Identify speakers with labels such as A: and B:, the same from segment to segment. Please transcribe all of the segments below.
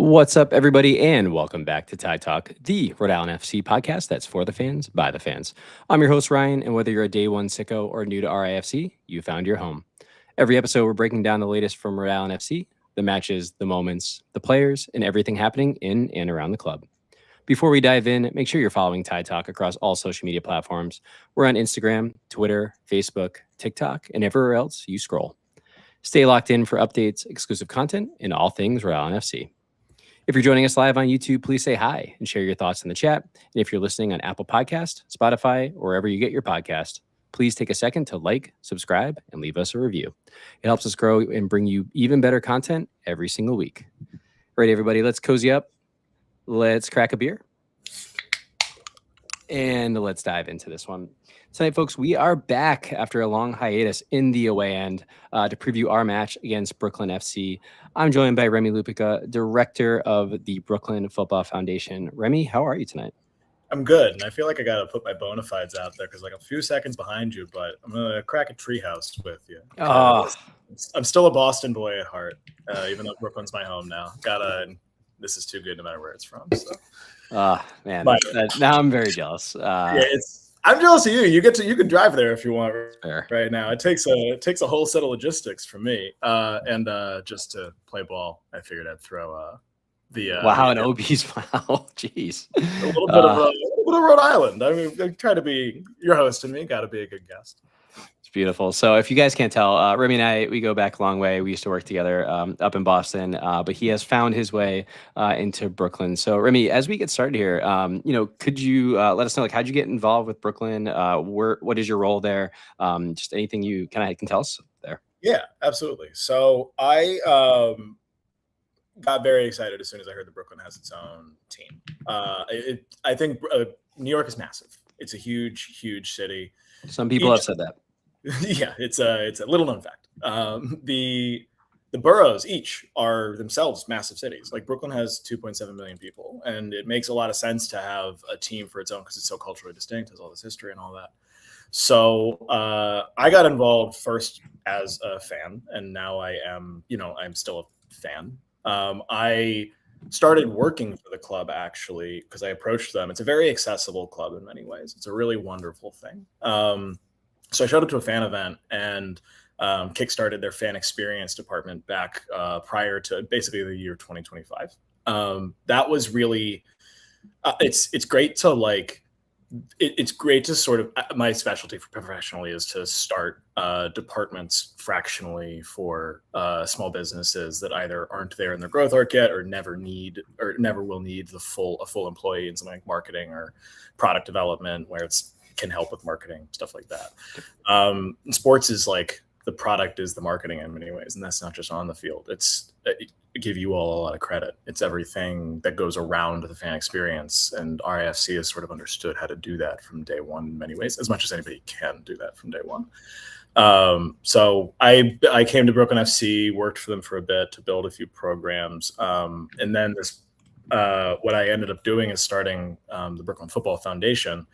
A: What's up, everybody, and welcome back to Tide Talk, the Rhode Island FC podcast that's for the fans, by the fans. I'm your host, Ryan, and whether you're a day one sicko or new to RIFC, you found your home. Every episode, we're breaking down the latest from Rhode Island FC, the matches, the moments, the players, and everything happening in and around the club. Before we dive in, make sure you're following Tide Talk across all social media platforms. We're on Instagram, Twitter, Facebook, TikTok, and everywhere else you scroll. Stay locked in for updates, exclusive content, and all things Rhode Island FC. If you're joining us live on YouTube, please say hi and share your thoughts in the chat. And if you're listening on Apple Podcast, Spotify, or wherever you get your podcast, please take a second to like, subscribe, and leave us a review. It helps us grow and bring you even better content every single week. All right, everybody, let's cozy up. Let's crack a beer. And let's dive into this one. Tonight, folks, we are back after a long hiatus in the away end to preview our match against Brookyln FC. I'm joined by Remy Lupica, director of the Brookyln Football Foundation. Remy, how are you tonight?
B: I'm good, and I feel like I got to put my bona fides out there because like a few seconds behind you, but I'm going to crack a treehouse with you.
A: Oh.
B: I'm still a Boston boy at heart, even though Brooklyn's my home now. This is too good no matter where it's from. So.
A: Man, now I'm very jealous.
B: I'm jealous of you. You can drive there if you want.
A: Fair.
B: Right now, it takes a whole set of logistics for me. And just to play ball, I figured I'd throw
A: an OB's wow, jeez,
B: a little bit of Rhode Island. I mean, I try to be your host, and me got to be a good guest.
A: It's beautiful. So if you guys can't tell, Remy and I, we go back a long way. We used to work together up in Boston, but he has found his way into Brookyln. So Remy, as we get started here, could you let us know, like, how'd you get involved with Brookyln? What is your role there? Just anything you kind of can tell us there.
B: Yeah, absolutely. So I got very excited as soon as I heard that Brookyln has its own team. I think New York is massive. It's a huge, huge city.
A: Some people have said that.
B: Yeah, it's a little known fact. The boroughs each are themselves massive cities. Like Brookyln has 2.7 million people, and it makes a lot of sense to have a team for its own because it's so culturally distinct, has all this history and all that. So I got involved first as a fan, and now I'm still a fan. I started working for the club actually because I approached them. It's a very accessible club in many ways. It's a really wonderful thing. So I showed up to a fan event and kickstarted their fan experience department back prior to basically the year 2025. That was really, it's great to it's great to sort of, my specialty professionally is to start departments fractionally for small businesses that either aren't there in their growth arc yet or never will need a full employee in something like marketing or product development where it's can help with marketing, stuff like that. Sports is like the product is the marketing in many ways, and that's not just on the field. I give you all a lot of credit. It's everything that goes around the fan experience, and RIFC has sort of understood how to do that from day one in many ways, as much as anybody can do that from day one. So I came to Brookyln FC, worked for them for a bit to build a few programs, and then what I ended up doing is starting the Brookyln Football Foundation,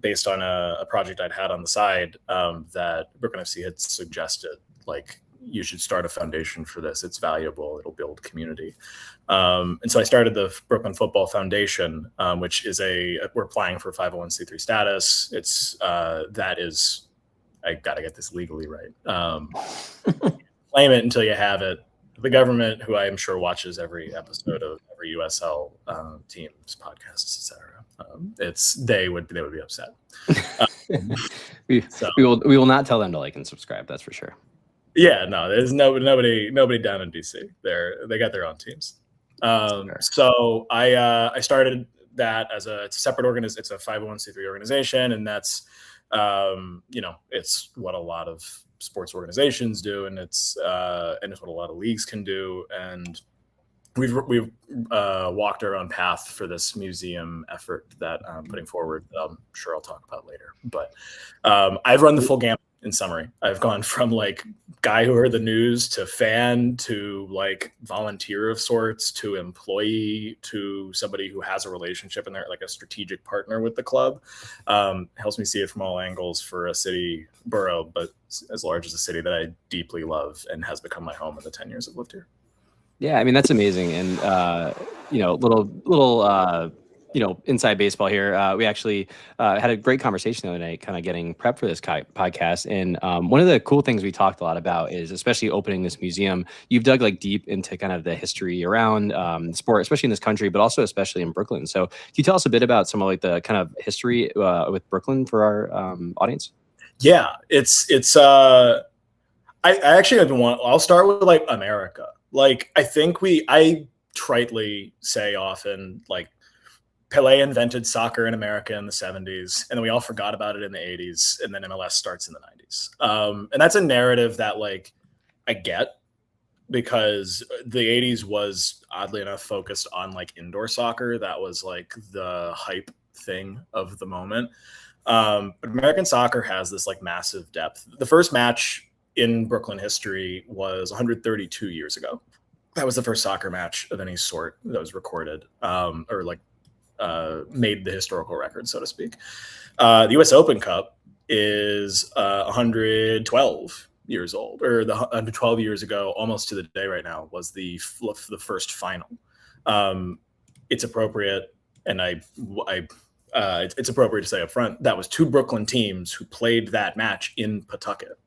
B: based on a project I'd had on the side that Brookyln FC had suggested, like, you should start a foundation for this. It's valuable. It'll build community. And so I started the Brookyln Football Foundation, which is we're applying for 501c3 status. I got to get this legally right. Claim it until you have it. The government, who I am sure watches every episode of every USL team's podcasts, etc. They would be upset.
A: We will not tell them to like and subscribe. That's for sure.
B: Yeah, no, there's nobody down in DC. They got their own teams. So I started that as it's a separate organization. It's a 501c3 organization, and that's it's what a lot of sports organizations do, and it's what a lot of leagues can do, and we've walked our own path for this museum effort that I'm putting forward that I'm sure I'll talk about later. But I've run the full gamut. In summary, I've gone from like guy who heard the news to fan to like volunteer of sorts to employee to somebody who has a relationship and they're like a strategic partner with the club. Helps me see it from all angles for a city borough, but as large as a city that I deeply love and has become my home in the 10 years I've lived here.
A: Yeah, I mean, that's amazing. And inside baseball here. We actually had a great conversation the other night, kind of getting prep for this podcast. And one of the cool things we talked a lot about is, especially opening this museum, you've dug like deep into kind of the history around sport, especially in this country, but also especially in Brooklyn. So can you tell us a bit about some of like the kind of history with Brooklyn for our audience?
B: Yeah, I actually I'll start with like America. Like I tritely say often like Pele invented soccer in America in the 70s, and then we all forgot about it in the 80s, and then MLS starts in the 90s. And that's a narrative that like I get, because the 80s was oddly enough focused on like indoor soccer. That was like the hype thing of the moment. But American soccer has this like massive depth. The first match in Brooklyn history was 132 years ago. That was the first soccer match of any sort that was recorded, or like made the historical record, so to speak. The U.S. Open Cup is 112 years old, or the 112 years ago, almost to the day right now, was the first final. It's appropriate, and it's appropriate to say up front, that was two Brooklyn teams who played that match in Pawtucket.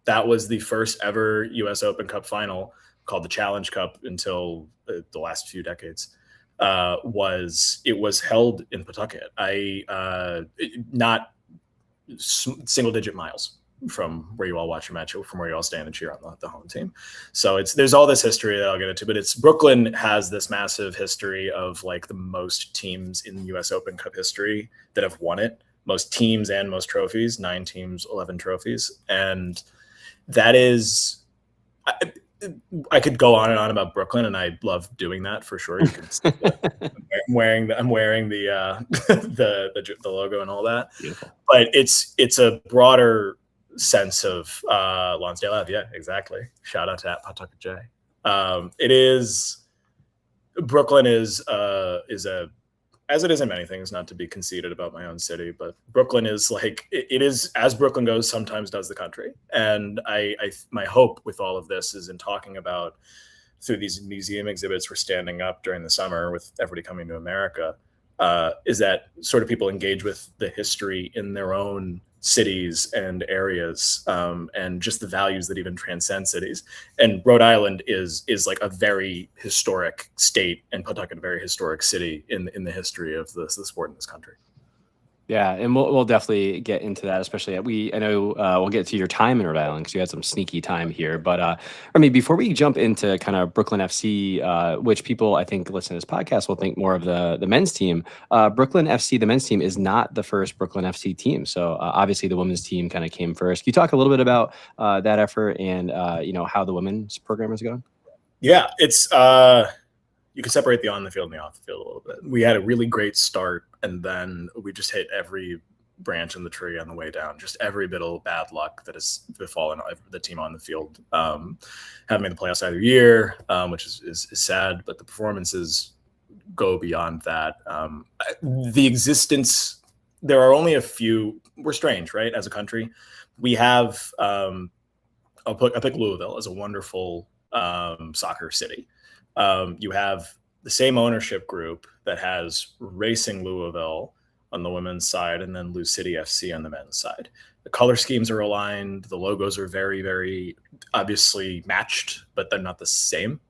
B: That was the first ever U.S. Open Cup final, called the Challenge Cup until the last few decades. It was held in Pawtucket. Not single digit miles from where you all watch your match, from where you all stand and cheer on the home team. So there's all this history that I'll get into, but Brooklyn has this massive history of like the most teams in U.S. Open Cup history that have won it. Most teams and most trophies, 9 teams, 11 trophies. And that is, I could go on and on about Brooklyn, and I love doing that for sure. You can see that. I'm wearing the the logo and all that.
A: Beautiful.
B: But it's a broader sense of Lonsdale Ave. Yeah, exactly. Shout out to Pawtucket J. Brooklyn is as it is in many things, not to be conceited about my own city, but Brooklyn is like, it is, as Brooklyn goes, sometimes does the country. And my hope with all of this is in talking about, through these museum exhibits we're standing up during the summer with everybody coming to America, is that sort of people engage with the history in their own cities and areas, and just the values that even transcend cities. And Rhode Island is like a very historic state, and Pawtucket a very historic city in the history of the sport in this country.
A: Yeah, and we'll definitely get into that, especially I know we'll get to your time in Rhode Island because you had some sneaky time here. But Remy, before we jump into kind of Brookyln FC, which people I think listen to this podcast will think more of the men's team. Brookyln FC, the men's team, is not the first Brookyln FC team. So obviously the women's team kind of came first. Can you talk a little bit about that effort and how the women's program is going?
B: Yeah, it's you can separate the on the field and the off the field a little bit. We had a really great start, and then we just hit every branch in the tree on the way down. Just every bit of bad luck that has befallen the team on the field. Haven't made the playoffs either year, which is sad, but the performances go beyond that. The existence, there are only a few. We're strange, right? As a country, we have. I'll pick Louisville as a wonderful soccer city. You have the same ownership group that has Racing Louisville on the women's side and then Lou City FC on the men's side. The color schemes are aligned. The logos are very, very obviously matched, but they're not the same.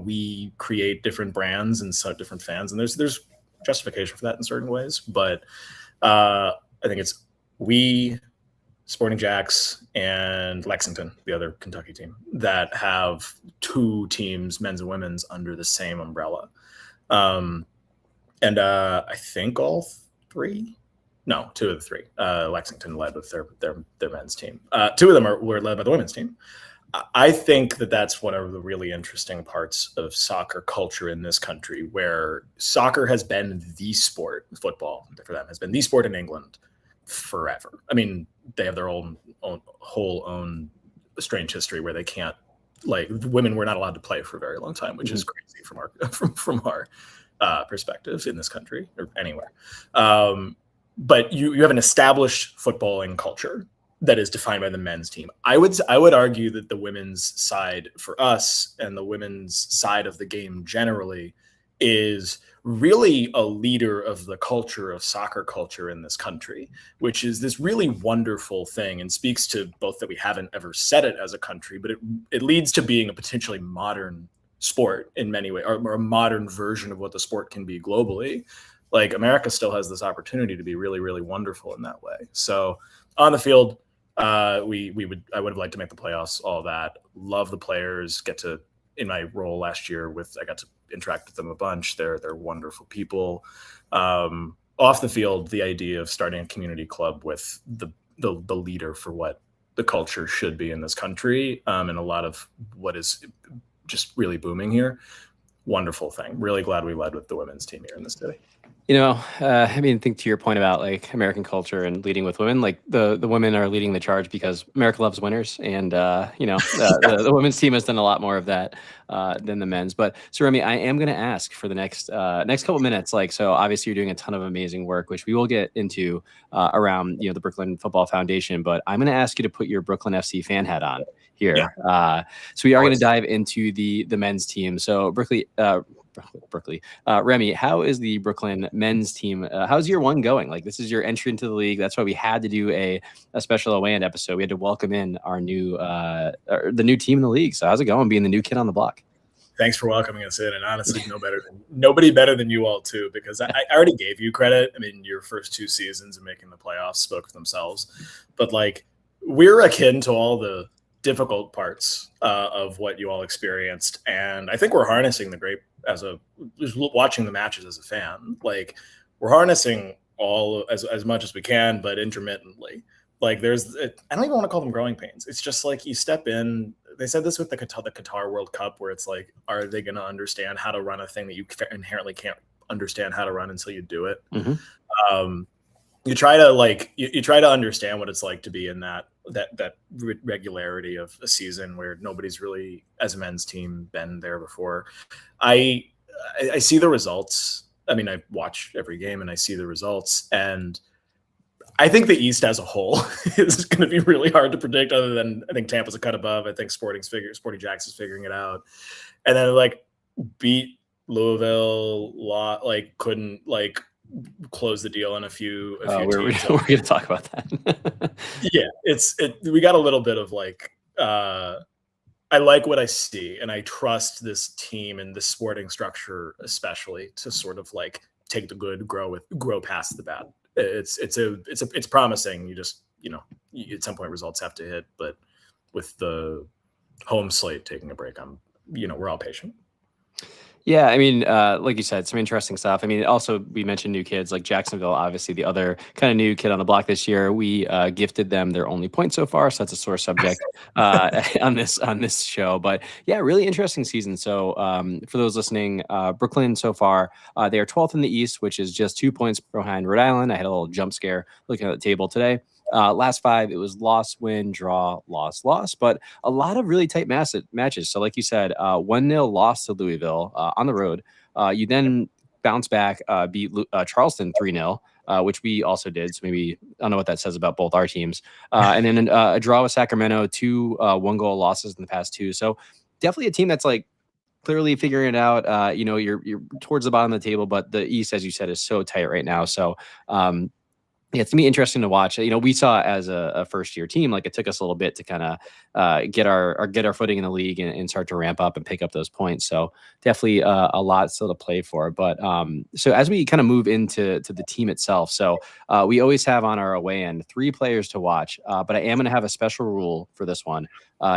B: We create different brands and different fans, and there's justification for that in certain ways. But I think it's we, Sporting Jacks, and Lexington, the other Kentucky team, that have 2 teams, men's and women's, under the same umbrella. And I think all 3, no, 2 of the 3. Lexington led with their men's team. 2 of them were led by the women's team. I think that's one of the really interesting parts of soccer culture in this country, where soccer has been the sport, football for them has been the sport in England forever. I mean, they have their own strange history where they can't, like, women were not allowed to play for a very long time, which is crazy from our perspective in this country or anywhere. But you have an established footballing culture that is defined by the men's team. I would argue that the women's side for us and the women's side of the game generally is really a leader of the culture of soccer culture in this country, which is this really wonderful thing and speaks to both that we haven't ever said it as a country, but it leads to being a potentially modern sport in many ways, or a modern version of what the sport can be globally. Like America still has this opportunity to be really, really wonderful in that way. So on the field, I would have liked to make the playoffs, all that. Love the players, in my role last year I got to interact with them a bunch. They're wonderful people. Off the field, the idea of starting a community club with the leader for what the culture should be in this country, and a lot of what is just really booming here. Wonderful thing. Really glad we led with the women's team here in the city.
A: I mean, think to your point about like American culture and leading with women, like the women are leading the charge because America loves winners. And, the women's team has done a lot more of that than the men's. But so Remy, I am going to ask for the next couple minutes. Like, so obviously you're doing a ton of amazing work, which we will get into around, the Brookyln Football Foundation. But I'm going to ask you to put your Brookyln FC fan hat on here. Yeah. So we are going to dive into the men's team. So Remy, how is the Brookyln men's team? How's year one going? Like, this is your entry into the league. That's why we had to do a special away end episode. We had to welcome in our the new team in the league. So how's it going being the new kid on the block?
B: Thanks for welcoming us in. And honestly, nobody better than you all too, because I already gave you credit. I mean, your first 2 seasons and making the playoffs spoke for themselves, but like, we're akin to all the difficult parts of what you all experienced. And I think we're harnessing the great just watching the matches as a fan, like we're harnessing all as much as we can, but intermittently. Like I don't even want to call them growing pains. It's just like you step in. They said this with the Qatar World Cup, where it's like, are they going to understand how to run a thing that you inherently can't understand how to run until you do it? Mm-hmm. You try to understand what it's like to be in that regularity of a season where nobody's really, as a men's team, been there before. I see the results. I mean, I watch every game and I see the results, and I think the East as a whole is going to be really hard to predict. Other than I think Tampa's a cut above. I think Sporting Jacks is figuring it out, and then like beat Louisville. Couldn't close the deal in a few
A: we're going to talk about that.
B: Yeah, we got a little bit of I like what I see, and I trust this team and the sporting structure especially to sort of like take the good, grow past the bad. It's promising. You just at some point results have to hit, but with the home slate taking a break, we're all patient.
A: Yeah, I mean, like you said, some interesting stuff. I mean, also we mentioned new kids like Jacksonville, obviously the other kind of new kid on the block this year. We gifted them their only point so far, so that's a sore subject on this show. But yeah, really interesting season. So for those listening, Brookyln so far, they are 12th in the East, which is just 2 points behind Rhode Island. I had a little jump scare looking at the table today. Last 5, it was loss, win, draw, loss, but a lot of really tight matches. So like you said, 1-0 loss to Louisville on the road. You then bounce back, beat Charleston 3-0, which we also did. So maybe, I don't know what that says about both our teams. And then a draw with Sacramento, 2 1-goal losses in the past 2. So definitely a team that's like clearly figuring it out. You're towards the bottom of the table, but the East, as you said, is so tight right now. So yeah, it's gonna be interesting to watch. We saw as a first year team, like it took us a little bit to kind of get our footing in the league and start to ramp up and pick up those points. So definitely a lot still to play for. But so as we kind of move into the team itself, so we always have on our away end 3 players to watch. But I am going to have a special rule for this one.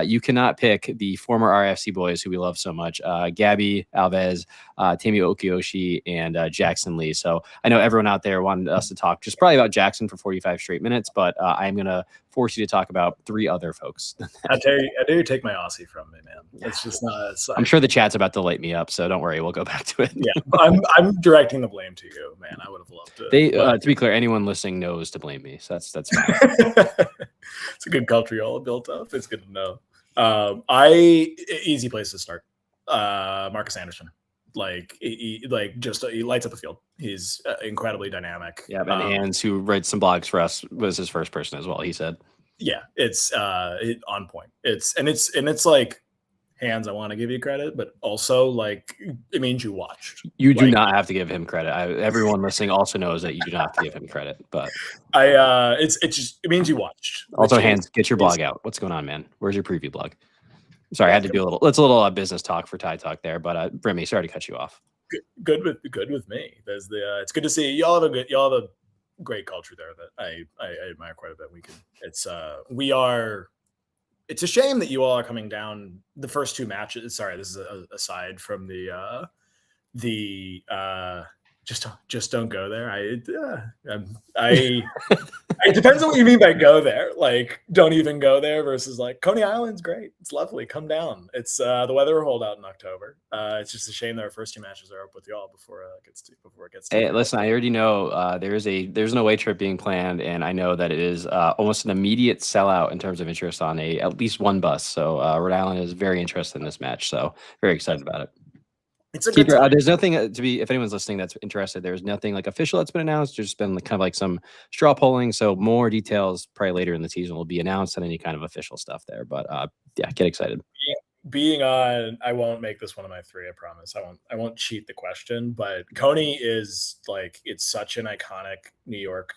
A: You cannot pick the former RFC boys who we love so much, Gabby Alves, Tammy Okioshi, and Jackson Lee. So I know everyone out there wanted us to talk just probably about Jackson for 45 straight minutes, but I'm going to force you to talk about 3 other folks.
B: I dare you take my Aussie from me, man. It's just not.
A: I'm sure the chat's about to light me up, so don't worry, we'll go back to it.
B: Yeah, I'm directing the blame to you, man. I would have loved to.
A: To be clear, anyone listening knows to blame me, so that's fine.
B: It's a good culture you all built up. It's good to know. Easy place to start. Marcus Anderson. He lights up the field. He's incredibly dynamic.
A: Yeah, and Hans, who writes some blogs for us, was his first person as well. He said,
B: Yeah, it's on point. It's like, hands, I want to give you credit, but also like it means you watched.
A: You do
B: like,
A: not have to give him credit. Everyone listening also knows that you do not have to give him credit. But
B: it means you watched.
A: Also, Hands, get your blog out. What's going on, man? Where's your preview blog? Sorry, I had to do a little business talk for Tie Talk there, but Remy, sorry to cut you off.
B: Good with me. There's it's good to see y'all have a great culture there that I admire quite a bit. It's a shame that you all are coming down the first two matches. Sorry, this is aside from the just don't go there. It depends on what you mean by go there. Like, don't even go there versus like Coney Island's great. It's lovely. Come down. It's the weather will hold out in October. It's just a shame that our first two matches are up with y'all before it gets to.
A: Hey, listen, I already know there's an away trip being planned, and I know that it is almost an immediate sellout in terms of interest on at least one bus. So Rhode Island is very interested in this match. So very excited about it.
B: It's a good time.
A: There's nothing to be, if anyone's listening that's interested, there's nothing like official that's been announced. There's been kind of like some straw polling. So more details probably later in the season will be announced and any kind of official stuff there. But yeah, get excited.
B: Being on, I won't make this one of my three, I promise. I won't cheat the question, but Coney is like, it's such an iconic New York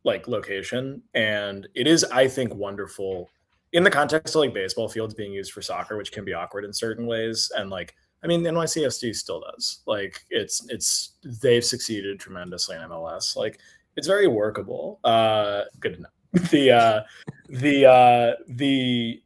B: like location. And it is, I think, wonderful in the context of like baseball fields being used for soccer, which can be awkward in certain ways. And like, I mean, NYCFC still does. Like, they've succeeded tremendously in MLS. Like, it's very workable. Good to know. The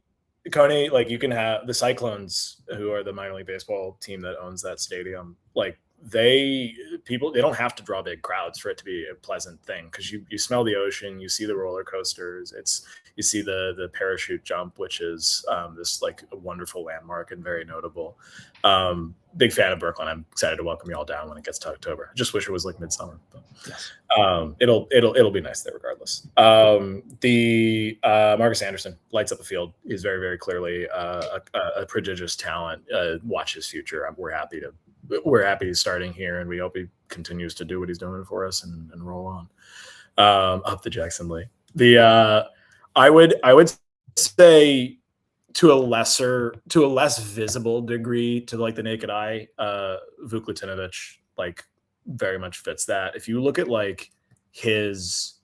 B: Coney, like, you can have the Cyclones, who are the minor league baseball team that owns that stadium. Like, they don't have to draw big crowds for it to be a pleasant thing, because you smell the ocean, you see the roller coasters, you see the parachute jump, which is this like a wonderful landmark and very notable. Big fan of Brookyln. I'm excited to welcome you all down when it gets to October. I just wish it was like midsummer, but yes. It'll be nice there regardless. The Marcus Anderson lights up the field. He's very, very clearly a prodigious talent. Watch his future. We're happy he's starting here, and we hope he continues to do what he's doing for us and roll on up the Jackson Lee. I would say to a less visible degree to like the naked eye, Vuk Latinovic like very much fits that. If you look at like his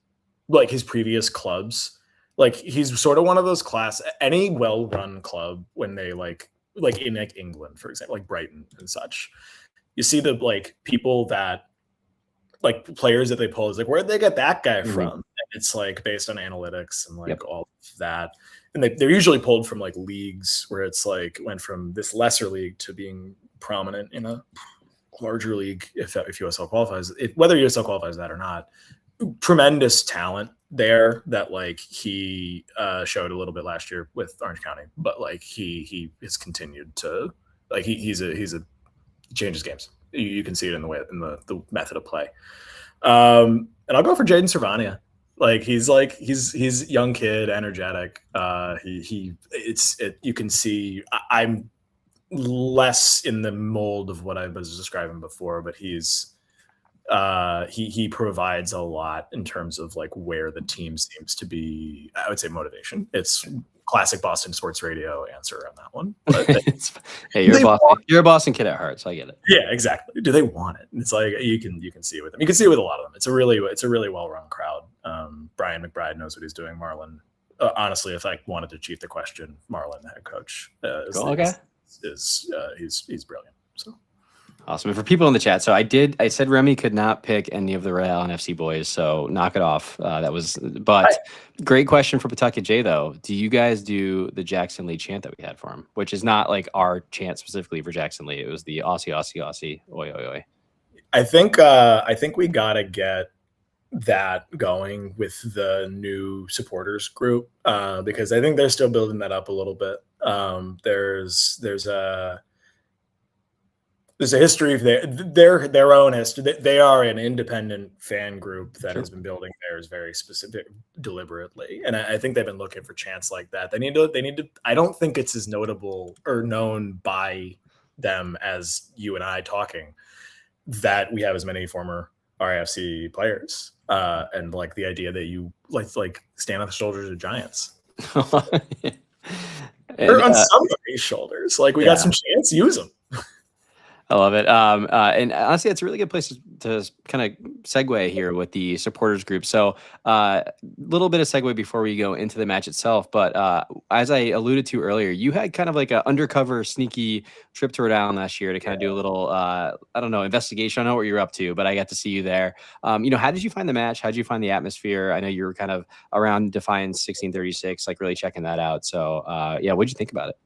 B: previous clubs, like he's sort of one of those any well-run club when they like in like England, for example, like Brighton and such, you see the like people that like players that they pull is like, where'd they get that guy from? And it's like based on analytics and like all of that. And they're usually pulled from like leagues where it's like went from this lesser league to being prominent in a larger league if USL qualifies, whether USL qualifies that or not. Tremendous talent there that like he showed a little bit last year with Orange County, but like he has continued to like he changes games. You can see it in the method of play. And I'll go for Jaden Servania. Like he's young kid, energetic. You can see I'm less in the mold of what I was describing before, but he provides a lot in terms of like where the team seems to be. I would say motivation. It's classic Boston sports radio answer on that one. But
A: hey, you're a Boston kid at heart, so I get it.
B: Yeah, exactly. Do they want it? It's like you can see it with them. You can see it with a lot of them. It's a really well run crowd. Brian McBride knows what he's doing. Marlon, honestly, if I wanted to cheat the question, Marlon, the head coach, he's brilliant. So.
A: Awesome. And for people in the chat, so I said Remy could not pick any of the Rhode Island FC boys, so knock it off. Great question for Pawtucket J, though. Do you guys do the Jackson Lee chant that we had for him, which is not like our chant specifically for Jackson Lee? It was the Aussie, Aussie, Aussie, oi, oi, oi.
B: I think we gotta get that going with the new supporters group because I think they're still building that up a little bit. There's a history of their own history. They are an independent fan group that has been building theirs very specific, deliberately, and I think they've been looking for chants like that. They need to. I don't think it's as notable or known by them as you and I talking that we have as many former RAFC players, and like the idea that you like stand on the shoulders of giants.
A: And,
B: or on somebody's shoulders. Like we got some chance, use them.
A: I love it. And honestly, it's a really good place to kind of segue here with the supporters group. So a little bit of segue before we go into the match itself. But as I alluded to earlier, you had kind of like an undercover, sneaky trip to Rhode Island last year to kind of do a little, I don't know, investigation. I don't know what you're up to, but I got to see you there. How did you find the match? How did you find the atmosphere? I know you were kind of around Defiance 1636, like really checking that out. So what'd you think about it?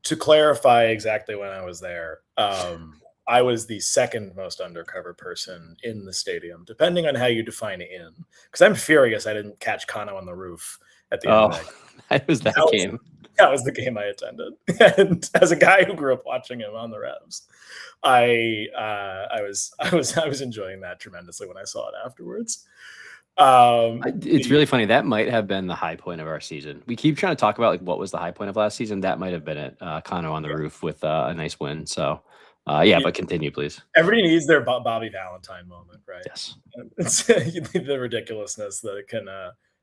B: To clarify exactly when I was there, I was the second most undercover person in the stadium, depending on how you define in. Because I'm furious I didn't catch Kano on the roof at the end of
A: that was that game.
B: That was the game I attended. And as a guy who grew up watching him on the Revs, I was enjoying that tremendously when I saw it afterwards.
A: It's really funny. That might have been the high point of our season. We keep trying to talk about like what was the high point of last season. That might have been it. Kano on the roof with a nice win. So, but continue, please.
B: Everybody needs their Bobby Valentine moment, right?
A: Yes.
B: It's the ridiculousness that it can.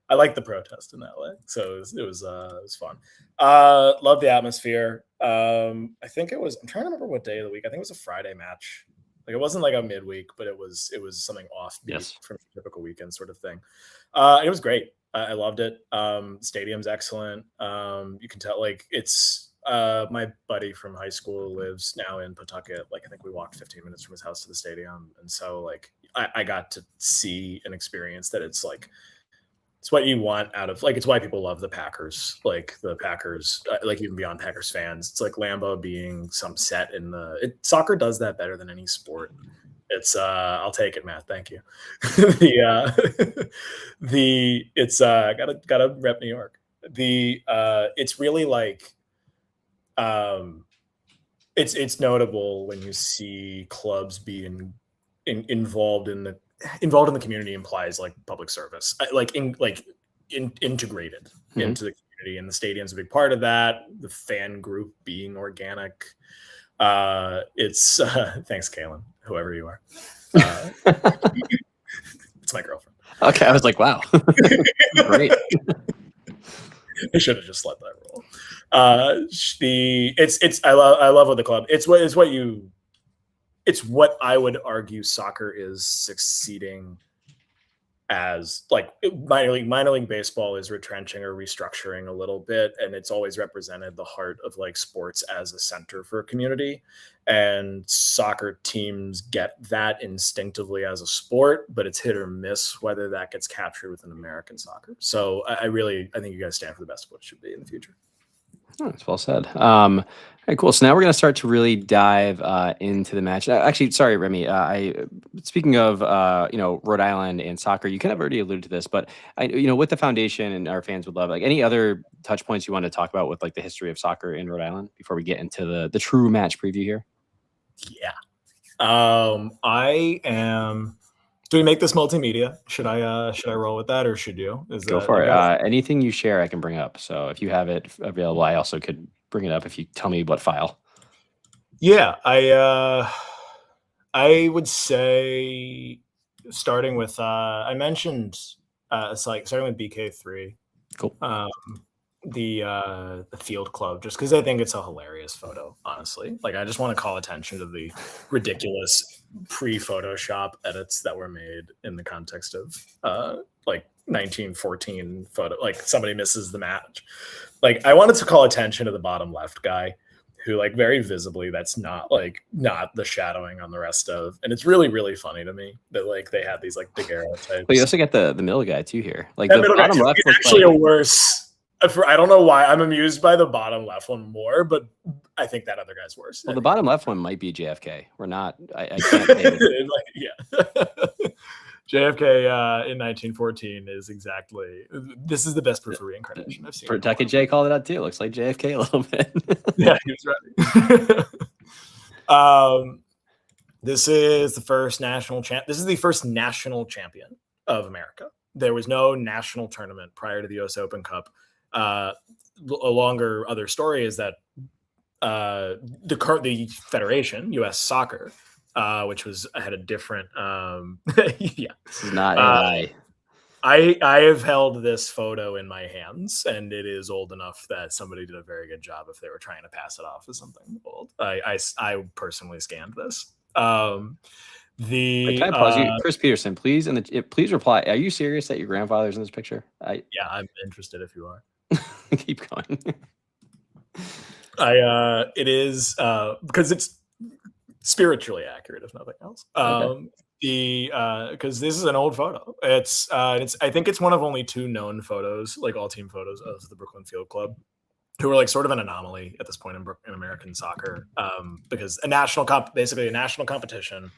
B: I like the protest in that way. So it was fun. Love the atmosphere. I think it was. I'm trying to remember what day of the week. I think it was a Friday match. Like it wasn't like a midweek, but it was something off from a typical weekend sort of thing. It was great. I loved it. Stadium's excellent. You can tell like it's my buddy from high school lives now in Pawtucket. Like I think we walked 15 minutes from his house to the stadium. And so like I got to see and experience that it's like it's what you want out of like it's why people love the Packers. Like the Packers, like even beyond Packers fans, it's like Lambeau being some set in soccer does that better than any sport. It's I'll take it, Matt. Thank you. It's gotta rep New York. It's really like it's notable when you see clubs being involved in the community implies like public service, integrated into the community, and the stadium's a big part of that. The fan group being organic. It's thanks, Kaylin, whoever you are. It's my girlfriend.
A: Okay, I was like, wow, great.
B: I should have just let that roll. I love what the club. It's what I would argue soccer is succeeding as. Like minor league baseball is retrenching or restructuring a little bit, and it's always represented the heart of like sports as a center for a community. And soccer teams get that instinctively as a sport, but it's hit or miss whether that gets captured within American soccer. So I think you guys stand for the best of what it should be in the future.
A: Oh, that's well said. All right, cool. So now we're going to start to really dive into the match. Actually, sorry, Remy. Speaking of Rhode Island and soccer, you kind of already alluded to this, but with the foundation and our fans would love like any other touch points you want to talk about with like the history of soccer in Rhode Island before we get into the true match preview here.
B: Yeah, I am. Do we make this multimedia? Should I roll with that, or should you?
A: Go for it. Anything you share, I can bring up. So if you have it available, I also could bring it up if you tell me what file.
B: Yeah, I would say starting with I mentioned it's like starting with BK3.
A: Cool.
B: The field club, just because I think it's a hilarious photo, honestly. Like I just want to call attention to the ridiculous pre-Photoshop edits that were made in the context of like 1914 photo, like somebody misses the match. Like I wanted to call attention to the bottom left guy who like very visibly that's not the shadowing on the rest of, and it's really, really funny to me that like they had these like big arrow types.
A: But you also get the middle guy too here. Like the bottom left
B: is actually a worse. I don't know why I'm amused by the bottom left one more, but I think that other guy's worse.
A: Well, the bottom left one might be JFK. We're not. I can't say
B: yeah. JFK in 1914 is exactly. This is the best proof of reincarnation I've seen.
A: Pawtucket J called it out too. Looks like JFK a little bit.
B: Yeah, he was right. This is the first national champ. This is the first national champion of America. There was no national tournament prior to the U.S. Open Cup. A longer other story is that the federation, U.S. Soccer, which had a different. Yeah,
A: this is not AI.
B: I have held this photo in my hands, and it is old enough that somebody did a very good job if they were trying to pass it off as something old. I personally scanned this.
A: Wait, can I pause you, Chris Peterson? Please, please reply. Are you serious that your grandfather's in this picture?
B: Yeah, I'm interested if you are.
A: Keep going.
B: It is because it's spiritually accurate, if nothing else.
A: Okay.
B: Because this is an old photo. It's I think it's one of only two known photos, like all team photos of the Brookyln Field Club, who are like sort of an anomaly at this point in American soccer, because basically a national competition.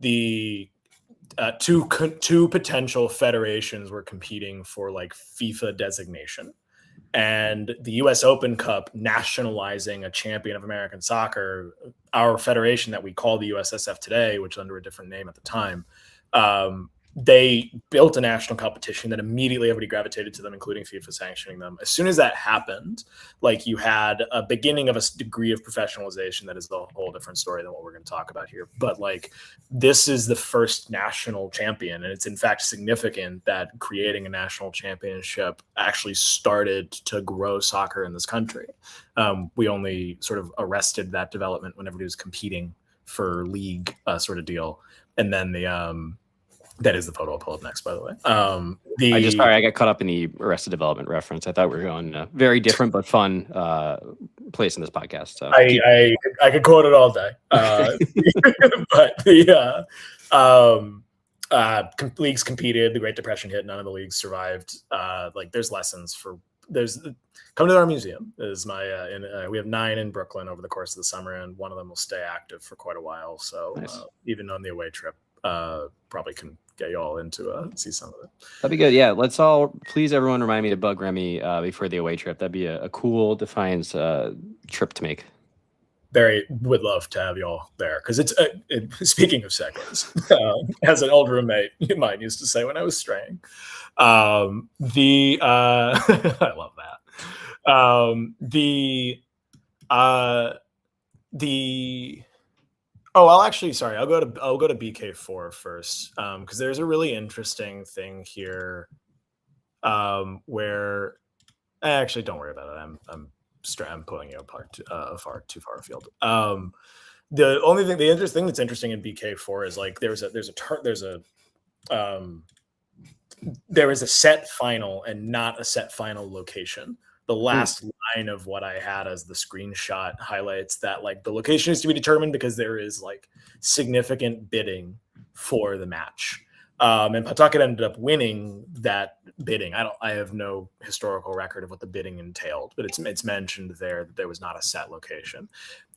B: The two potential federations were competing for like FIFA designation, and the U.S. Open Cup nationalizing a champion of American soccer, our federation that we call the USSF today, which under a different name at the time, they built a national competition that immediately everybody gravitated to them, including FIFA sanctioning them. As soon as that happened, like you had a beginning of a degree of professionalization that is a whole different story than what we're going to talk about here. But like this is the first national champion, and it's in fact significant that creating a national championship actually started to grow soccer in this country. We only sort of arrested that development when everybody was competing for league sort of deal, and then that is the photo I'll pull up next, by the way.
A: I got caught up in the Arrested Development reference. I thought we were going a very different but fun place in this podcast. So
B: I could quote it all day, but the leagues competed. The Great Depression hit. None of the leagues survived. Like there's lessons for come to our museum. Is my we have 9 in Brooklyn over the course of the summer, and one of them will stay active for quite a while. So nice. Even on the away trip, probably can get you all into see some of it.
A: That'd be good. Yeah, let's all please everyone remind me to bug Remy before the away trip. That'd be a cool Defiance trip to make.
B: Would love to have you all there, because it's speaking of seconds, as an old roommate of mine used to say when I was straying. I love that. I'll go to BK4 first, because there's a really interesting thing here, where actually don't worry about it. I'm pulling you apart too far afield. The interesting thing that's interesting in BK4 is like there is a set final and not a set final location. The last line of what I had as the screenshot highlights that like the location is to be determined because there is like significant bidding for the match. And Pawtucket ended up winning that bidding. I have no historical record of what the bidding entailed, but it's mentioned there that there was not a set location.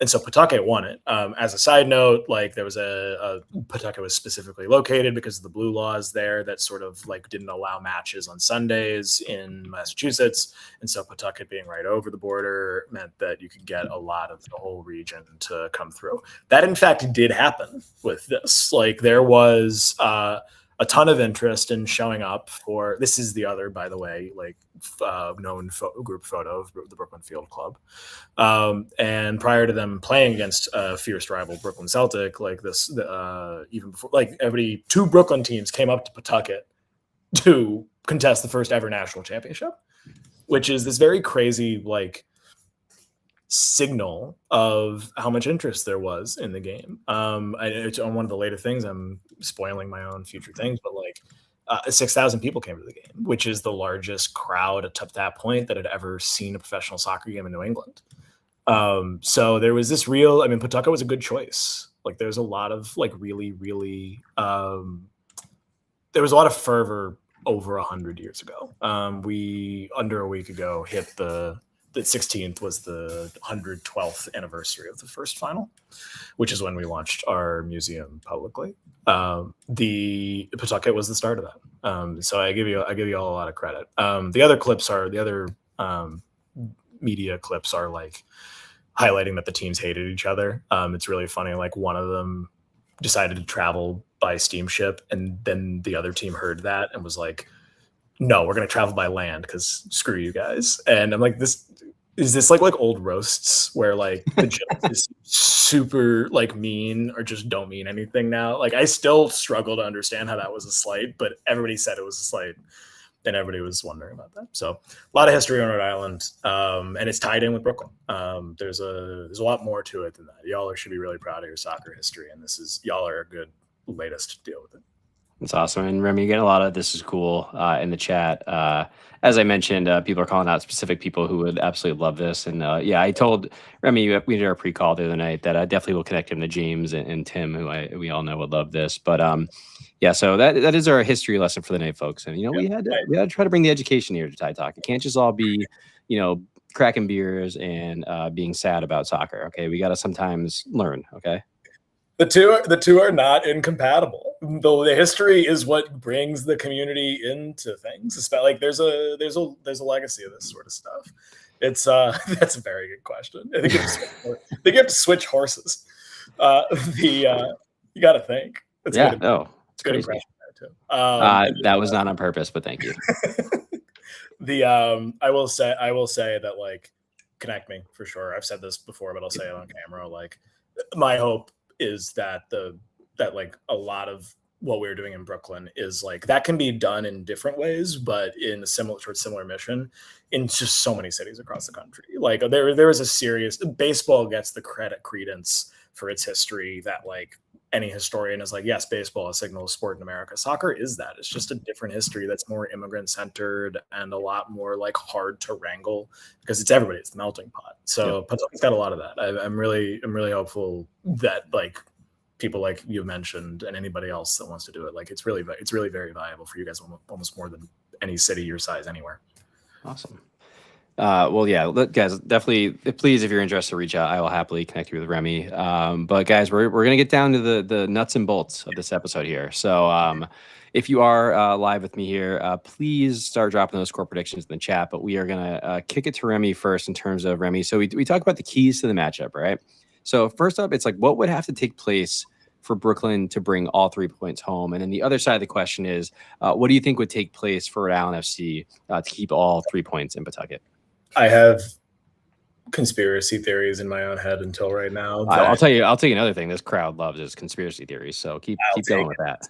B: And so Pawtucket won it. As a side note, like there was Pawtucket was specifically located because of the blue laws there that sort of like didn't allow matches on Sundays in Massachusetts. And so Pawtucket being right over the border meant that you could get a lot of the whole region to come through. That in fact did happen with this. Like there was a ton of interest in showing up for, this is the other, by the way, like known group photo of the Brookyln Field Club. And prior to them playing against a fierce rival Brooklyn Celtic, like this, even before, like two Brooklyn teams came up to Pawtucket to contest the first ever national championship, which is this very crazy, like, signal of how much interest there was in the game. It's on one of the later things. I'm spoiling my own future things, but like 6,000 people came to the game, which is the largest crowd up to that point that had ever seen a professional soccer game in New England. So there was this Pawtucket was a good choice. Like there's a lot of like really, really, there was a lot of fervor over 100 years ago. We under a week ago hit the 16th was the 112th anniversary of the first final, which is when we launched our museum publicly. The Pawtucket was the start of that. So I give you all a lot of credit. The other media clips are like highlighting that the teams hated each other. It's really funny. Like one of them decided to travel by steamship, and then the other team heard that and was like, no, we're going to travel by land because screw you guys. And I'm like, is this like old roasts where like the joke is super like mean or just don't mean anything now. Like I still struggle to understand how that was a slight, but everybody said it was a slight. And everybody was wondering about that. So a lot of history on Rhode Island, and it's tied in with Brookyln. There's a lot more to it than that. Y'all should be really proud of your soccer history, and y'all are a good latest to deal with it.
A: That's awesome. And Remy, you get a lot of this is cool in the chat. As I mentioned, people are calling out specific people who would absolutely love this. And yeah, I told Remy, we did our pre-call the other night, that I definitely will connect him to James and Tim, who we all know would love this. But yeah, so that is our history lesson for the night, folks. And we had to try to bring the education here to Tie Talk. It can't just all be cracking beers and being sad about soccer. Okay, we got to sometimes learn. Okay.
B: The two are not incompatible. Though the history is what brings the community into things. Especially like there's a legacy of this sort of stuff. It's that's a very good question. I think you have to switch horses. You got to think.
A: It's good.
B: It's good impression there too.
A: That was not on purpose, but thank you.
B: I will say that like connect me for sure. I've said this before, but I'll say it on camera. Like my hope is that like a lot of what we're doing in Brookyln is like that can be done in different ways, but in a similar mission in just so many cities across the country. Like there is a serious baseball gets the credence for its history that like any historian is like, yes, baseball is signal sport in America. Soccer is that. It's just a different history that's more immigrant centered and a lot more like hard to wrangle because it's everybody. It's the melting pot. So Pawtucket's got a lot of that. I'm really hopeful that like people like you mentioned and anybody else that wants to do it, like it's really very valuable for you guys, almost more than any city your size anywhere.
A: Awesome. Well, yeah, guys, definitely, please, if you're interested, reach out. I will happily connect you with Remy. But guys, we're going to get down to the nuts and bolts of this episode here. So if you are live with me here, please start dropping those score predictions in the chat. But we are going to kick it to Remy first in terms of Remy. So we talk about the keys to the matchup, right? So first up, it's like, what would have to take place for Brookyln to bring all 3 points home? And then the other side of the question is, what do you think would take place for Rhode Island FC to keep all 3 points in Pawtucket?
B: I have conspiracy theories in my own head until right now.
A: I'll tell you another thing. This crowd loves is conspiracy theories. So keep going with that.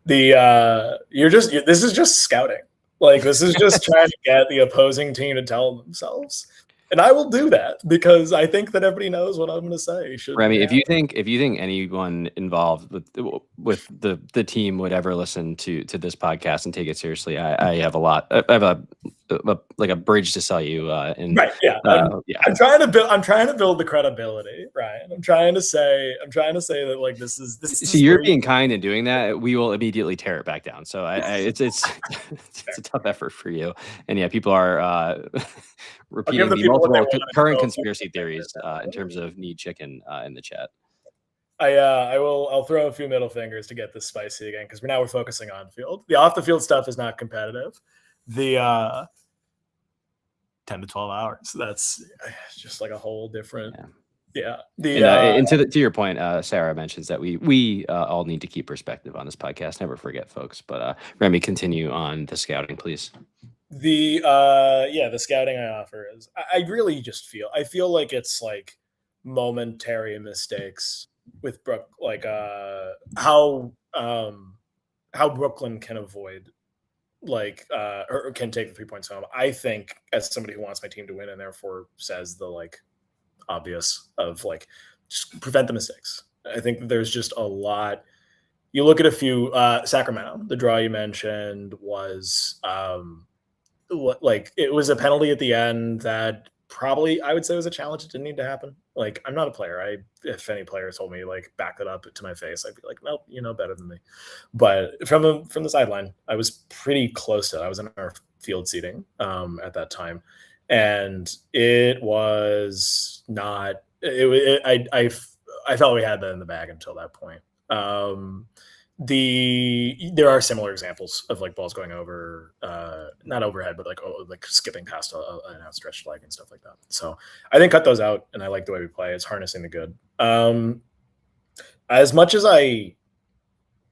B: This is just scouting. Like this is just trying to get the opposing team to tell themselves. And I will do that because I think that everybody knows what I'm going to say.
A: Remy, if you think anyone involved with the team would ever listen to this podcast and take it seriously, I have a bridge to sell you.
B: Right. Yeah. I'm trying to build the credibility, Ryan. I'm trying to say that like this is.
A: So you're being kind and doing that. We will immediately tear it back down. So it's a tough effort for you. And yeah, people are repeating the multiple current conspiracy theories in terms of need chicken in the chat.
B: I'll throw a few middle fingers to get this spicy again because we're focusing on field. The off the field stuff is not competitive. The 10 to 12 hours. That's just like a whole different. Yeah.
A: To your point, Sarah mentions that we all need to keep perspective on this podcast. Never forget, folks. But Remy, continue on the scouting, please.
B: The scouting I offer is I really just feel like it's like momentary mistakes with how Brookyln can avoid or can take the 3 points home. I think as somebody who wants my team to win and therefore says the like obvious of like just prevent the mistakes. I think that there's just a lot. You look at a few Sacramento, the draw you mentioned was it was a penalty at the end that probably I would say was a challenge. It didn't need to happen. Like I'm not a player. If any player told me like back it up to my face, I'd be like, nope, you know better than me. But from the sideline, I was pretty close to it. I was in our field seating at that time, and it was not. I felt we had that in the bag until that point. There are similar examples of like balls going over, not overhead, but like skipping past an outstretched leg and stuff like that. So I think cut those out, and I like the way we play. It's harnessing the good. As much as I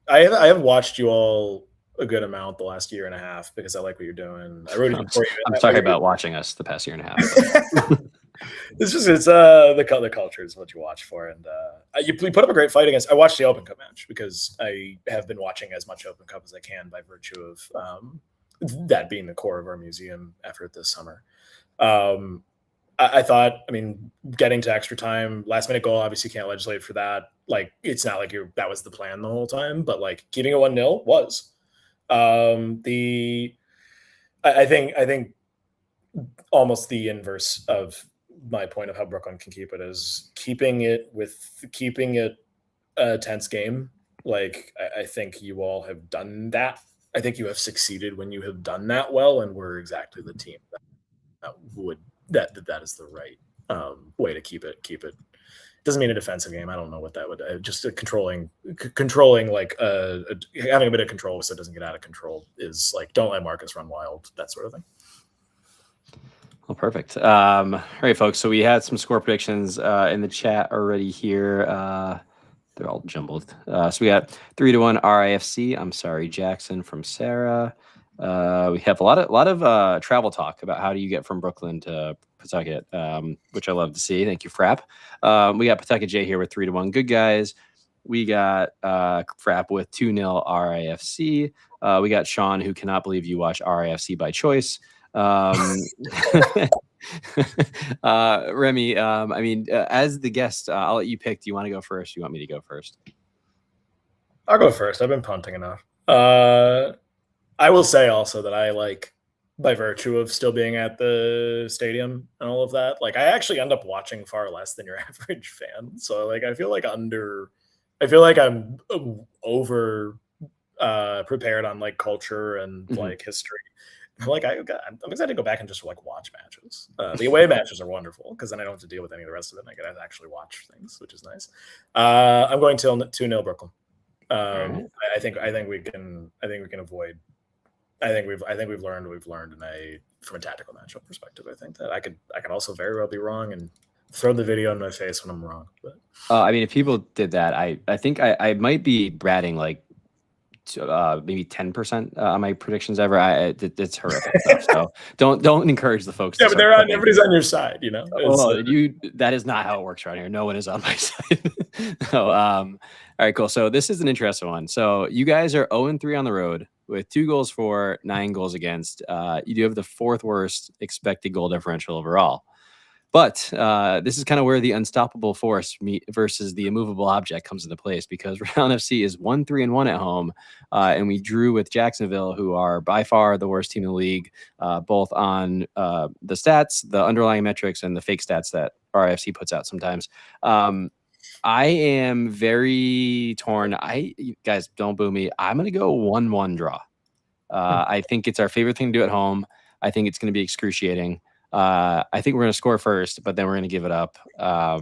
B: have watched you all a good amount the last year and a half because I like what you're doing. I wrote it for you.
A: I'm sorry about watching us the past year and a half.
B: It's the culture is what you watch for, and you put up a great fight against. I watched the Open Cup match because I have been watching as much Open Cup as I can by virtue of that being the core of our museum effort this summer. I thought, I mean, getting to extra time, last minute goal, obviously can't legislate for that. Like, it's not like that was the plan the whole time, but like keeping it 1-0 was. I think almost the inverse of my point of how Brookyln can keep it is keeping it a tense game. Like, I think you all have done that. I think you have succeeded when you have done that well, and we're exactly the team that is the right way to keep it. Doesn't mean a defensive game. I don't know what that would. Just controlling, like having a bit of control so it doesn't get out of control is like, don't let Marcus run wild, that sort of thing.
A: Well, perfect. All right, folks. So we had some score predictions in the chat already here. They're all jumbled. So we got 3-1 RIFC. I'm sorry, Jackson from Sarah. We have a lot of travel talk about how do you get from Brookyln to Pawtucket, which I love to see. Thank you, Frapp. We got Pawtucket J here with 3-1. Good guys. We got Frapp with 2-0 RIFC. We got Sean, who cannot believe you watch RIFC by choice. Remy, I mean, as the guest, I'll let you pick. Do you want to go first? Do you want me to go first?
B: I'll go first. I've been punting enough. I will say also that I like, by virtue of still being at the stadium and all of that, like I actually end up watching far less than your average fan. So like I feel like I'm over prepared on like culture and like history. Like I'm excited to go back and just like watch matches. The away matches are wonderful because then I don't have to deal with any of the rest of it. And I get to actually watch things, which is nice. I'm going to 2-0 Brookyln. I think we can avoid. I think we've learned from a tactical matchup perspective. I think that I could also very well be wrong and throw the video in my face when I'm wrong. But
A: I mean, if people did that, I think I might be ratting like maybe 10% on my predictions ever. It's horrific stuff. So don't encourage the folks.
B: Yeah, but everybody's on your side, you know.
A: That is not how it works around here. No one is on my side. No. All right, cool. So this is an interesting one. So you guys are 0-3 on the road with 2 goals for, 9 goals against. You do have the 4th worst expected goal differential overall. But this is kind of where the unstoppable force versus the immovable object comes into place, because Rhode Island FC is 1-3-1 at home, and we drew with Jacksonville, who are by far the worst team in the league, both on the stats, the underlying metrics, and the fake stats that RIFC puts out sometimes. I am very torn. Guys, don't boo me. I'm going to go 1-1 draw. I think it's our favorite thing to do at home. I think it's going to be excruciating. I think we're going to score first, but then we're going to give it up. I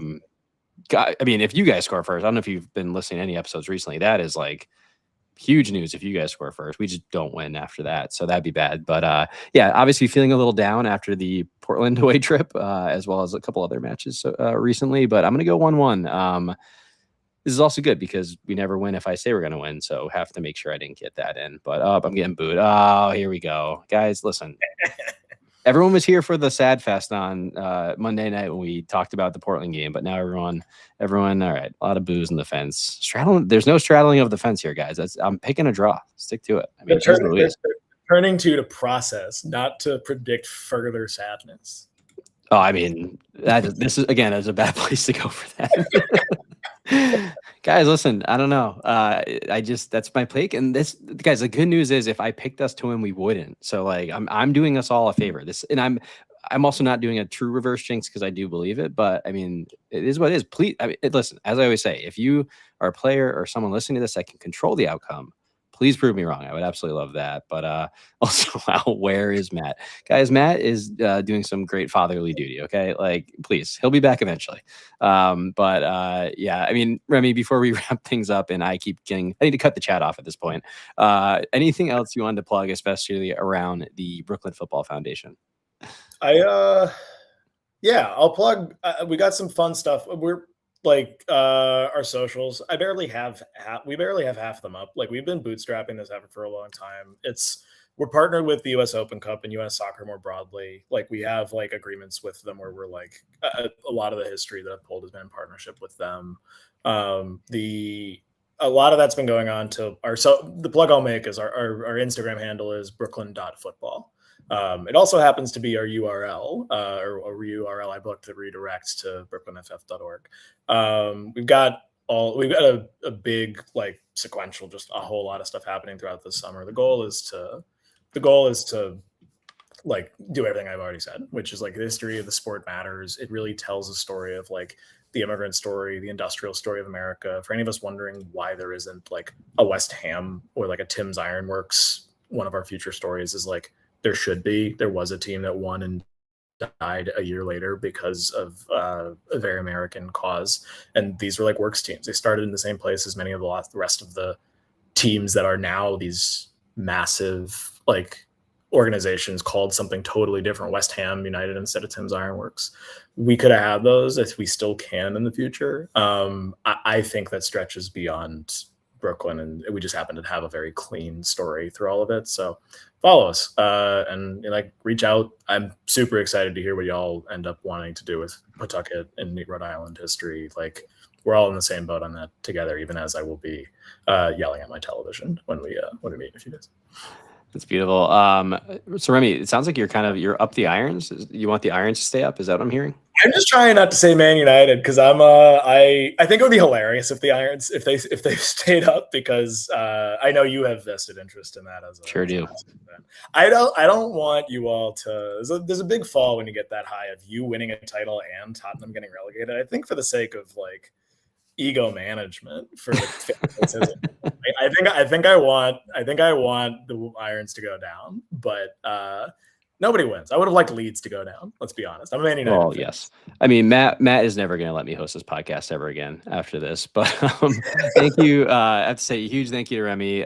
A: mean, if you guys score first, I don't know if you've been listening to any episodes recently. That is like huge news if you guys score first. We just don't win after that, so that'd be bad. But yeah, obviously feeling a little down after the Portland away trip, as well as a couple other matches recently. But I'm going to go 1-1. This is also good because we never win if I say we're going to win, so have to make sure I didn't get that in. But I'm getting booed. Oh, here we go. Guys, listen. Everyone was here for the sad fest on Monday night when we talked about the Portland game, but now everyone, all right, a lot of boos in the fence. There's no straddling of the fence here, guys. I'm picking a draw. Stick to it. I mean,
B: they're turning to process, not to predict further sadness.
A: Oh, I mean, this is again is a bad place to go for that. Guys, listen, I don't know. That's my pick. And this, guys, the good news is if I picked us to win, we wouldn't. So like I'm doing us all a favor. I'm also not doing a true reverse jinx because I do believe it, but I mean, it is what it is. Please, listen, as I always say, if you are a player or someone listening to this that can control the outcome, please prove me wrong. I would absolutely love that. But also, wow, where is Matt? Guys, Matt is doing some great fatherly duty, okay? Like, please, he'll be back eventually. But yeah, I mean, Remy, before we wrap things up, and I need to cut the chat off at this point. Anything else you wanted to plug, especially around the Brookyln Football Foundation?
B: I'll plug. We got some fun stuff. We're like our socials. We barely have half of them up. Like we've been bootstrapping this effort for a long time. It's we're partnered with the US Open Cup and US soccer more broadly. Like we have like agreements with them where we're like a lot of the history that I've pulled has been in partnership with them. A lot of that's been going on to so the plug I'll make is our Instagram handle is brookyln.football. It also happens to be our URL or URL I booked that redirects to brookylnff.org. We've got a big like sequential, just a whole lot of stuff happening throughout the summer. The goal is to like do everything I've already said, which is like the history of the sport matters. It really tells a story of like the immigrant story, the industrial story of America. For any of us wondering why there isn't like a West Ham or like a Tim's Ironworks, one of our future stories is like there should be. There was a team that won and died a year later because of a very American cause. And these were like works teams. They started in the same place as many of the rest of the teams that are now these massive like organizations called something totally different, West Ham United instead of Tim's Ironworks. We could have had those, if we still can in the future. I think that stretches beyond Brooklyn, and we just happen to have a very clean story through all of it. So follow us and like reach out. I'm super excited to hear what y'all end up wanting to do with Pawtucket and Rhode Island history. Like we're all in the same boat on that together, even as I will be yelling at my television when we meet in a few days.
A: That's beautiful. So Remy, it sounds like you're up the irons. You want the irons to stay up? Is that what I'm hearing?
B: I'm just trying not to say Man United because I think it would be hilarious if the Irons if they stayed up, because I know you have vested interest in that as a
A: sure do.
B: I don't want you all to. There's a big fall when you get that high of you winning a title and Tottenham getting relegated. I think for the sake of like ego management for the I think I want the Irons to go down, but nobody wins. I would have liked Leeds to go down. Let's be honest. I'm a Man United fan.
A: Yes. I mean, Matt is never going to let me host this podcast ever again after this. But thank you. I have to say a huge thank you to Remy.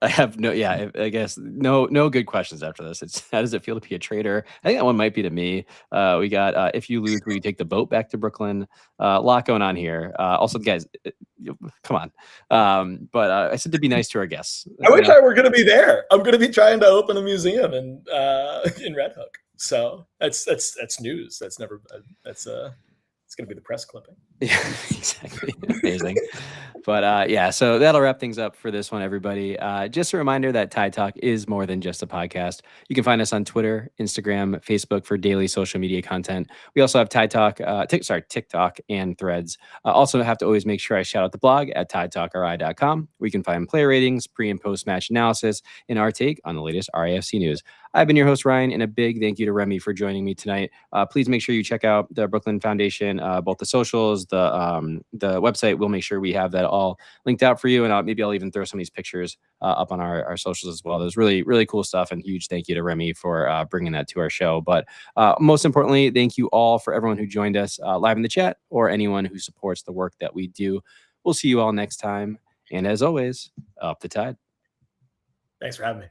A: I have I guess no good questions after this. It's how does it feel to be a traitor? I think that one might be to me. We got if you lose, will you take the boat back to Brooklyn? A lot going on here. Also, guys, come on. But I said to be nice to our guests.
B: I wish I were going to be there. I'm going to be trying to open a museum in Red Hook. So that's news. It's going to be the press clipping.
A: Yeah, exactly. Amazing. But so that'll wrap things up for this one, everybody. Just a reminder that Tide Talk is more than just a podcast. You can find us on Twitter, Instagram, Facebook for daily social media content. We also have Tide Talk, TikTok and Threads. Also have to always make sure I shout out the blog at tidetalkri.com, where you can find player ratings, pre and post match analysis, and our take on the latest RAFC news. I've been your host, Ryan, and a big thank you to Remy for joining me tonight. Please make sure you check out the Brookyln Foundation, both the socials, the website. We'll make sure we have that all linked out for you, and maybe I'll even throw some of these pictures up on our socials as well. There's really, really cool stuff, and huge thank you to Remy for bringing that to our show. But most importantly, thank you all for everyone who joined us live in the chat or anyone who supports the work that we do. We'll see you all next time, and as always, up the tide.
B: Thanks for having me.